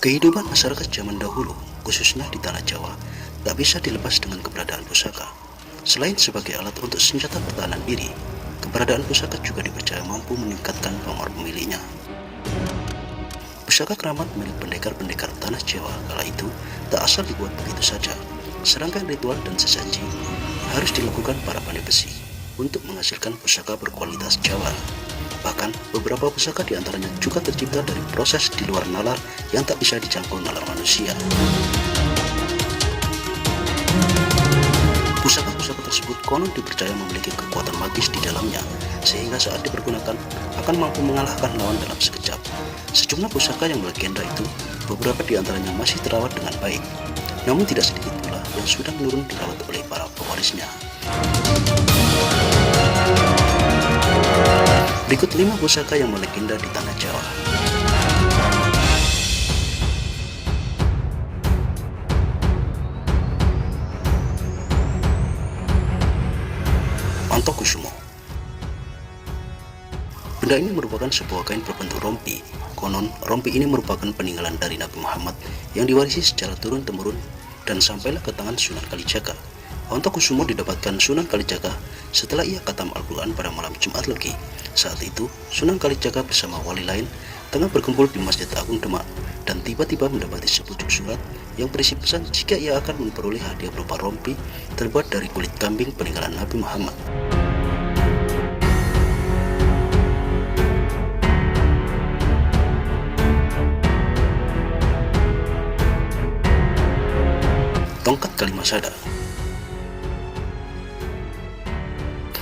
Kehidupan masyarakat zaman dahulu, khususnya di tanah Jawa, tak bisa dilepas dengan keberadaan pusaka. Selain sebagai alat untuk senjata pertahanan diri, keberadaan pusaka juga dipercaya mampu meningkatkan pamor pemiliknya. Pusaka keramat milik pendekar-pendekar tanah Jawa kala itu tak asal dibuat begitu saja. Serangkaian ritual dan sesaji harus dilakukan para pandai besi untuk menghasilkan pusaka berkualitas Jawa. Bahkan, beberapa pusaka diantaranya juga tercipta dari proses di luar nalar yang tak bisa dijangkau nalar manusia. Pusaka-pusaka tersebut konon dipercaya memiliki kekuatan magis di dalamnya, sehingga saat dipergunakan akan mampu mengalahkan lawan dalam sekejap. Sejumlah pusaka yang melegenda itu, beberapa diantaranya masih terawat dengan baik, namun tidak sedikit pula yang sudah menurun dirawat oleh para pewarisnya. Berikut 5 pusaka yang melegenda di tanah Jawa. Ontokusumo. Benda ini merupakan sebuah kain berbentuk rompi. Konon, rompi ini merupakan peninggalan dari Nabi Muhammad yang diwarisi secara turun-temurun dan sampailah ke tangan Sunan Kalijaga. Ontokusumo didapatkan Sunan Kalijaga setelah ia khatam Al-Quran pada malam Jumat Legi. Saat itu, Sunan Kalijaga bersama wali lain tengah berkumpul di Masjid Agung Demak dan tiba-tiba mendapati sepucuk surat yang berisi pesan jika ia akan memperoleh hadiah berupa rompi terbuat dari kulit kambing peninggalan Nabi Muhammad. Tongkat Kalimasada.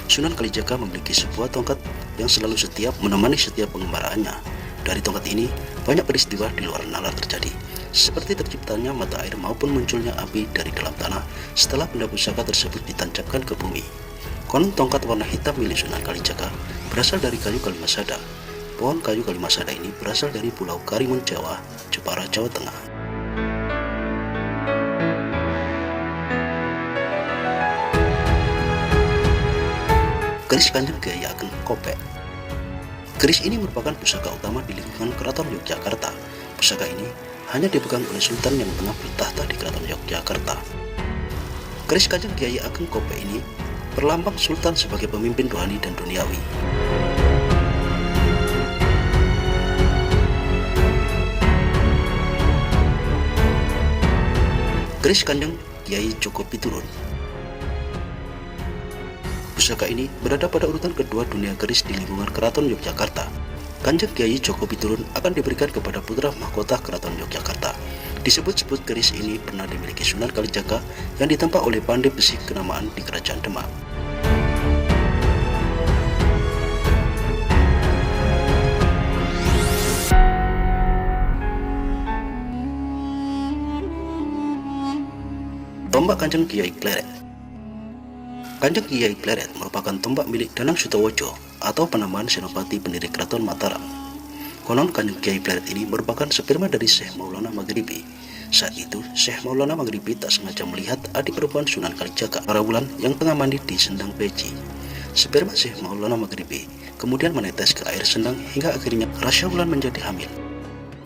Sunan Kalijaga memiliki sebuah tongkat yang selalu setiap menemani setiap pengembaraannya. Dari tongkat ini, banyak peristiwa di luar nalar terjadi, seperti terciptanya mata air maupun munculnya api dari dalam tanah setelah benda pusaka tersebut ditancapkan ke bumi. Konon tongkat warna hitam milik Sunan Kalijaga berasal dari kayu Kalimasada. Pohon kayu Kalimasada ini berasal dari Pulau Karimun Jawa, Jepara, Jawa Tengah. Keris Kanjeng Kyai Ageng Kopek. Keris ini merupakan pusaka utama di lingkungan Keraton Yogyakarta. Pusaka ini hanya dipegang oleh Sultan yang tengah bertahta di Keraton Yogyakarta. Keris Kanjeng Kyai Ageng Kopek ini berlambang Sultan sebagai pemimpin rohani dan duniawi. Keris Kanjeng Kyai Joko Piturun. Pusaka ini berada pada urutan kedua dunia keris di lingkungan Keraton Yogyakarta. Kanjeng Kyai Joko Piturun akan diberikan kepada putra mahkota Keraton Yogyakarta. Disebut-sebut keris ini pernah dimiliki Sunan Kalijaga yang ditempa oleh pandai besi kenamaan di Kerajaan Demak. Tombak Kanjeng Kiai Kleret. Kanjeng Kiai Kleret merupakan tombak milik Danang Sutawojo atau Panembahan Senopati pendiri Keraton Mataram. Konon Kanjeng Kiai Kleret ini merupakan sperma dari Syekh Maulana Maghribi. Saat itu, Syekh Maulana Maghribi tak sengaja melihat adik perempuan Sunan Kalijaga, Parawulan, yang tengah mandi di sendang peci. Sperma Syekh Maulana Maghribi kemudian menetes ke air sendang hingga akhirnya Rasya Wulan menjadi hamil.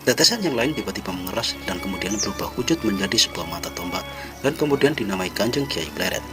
Tetesan yang lain tiba-tiba mengeras dan kemudian berubah wujud menjadi sebuah mata tombak dan kemudian dinamai Kanjeng Kiai Kleret.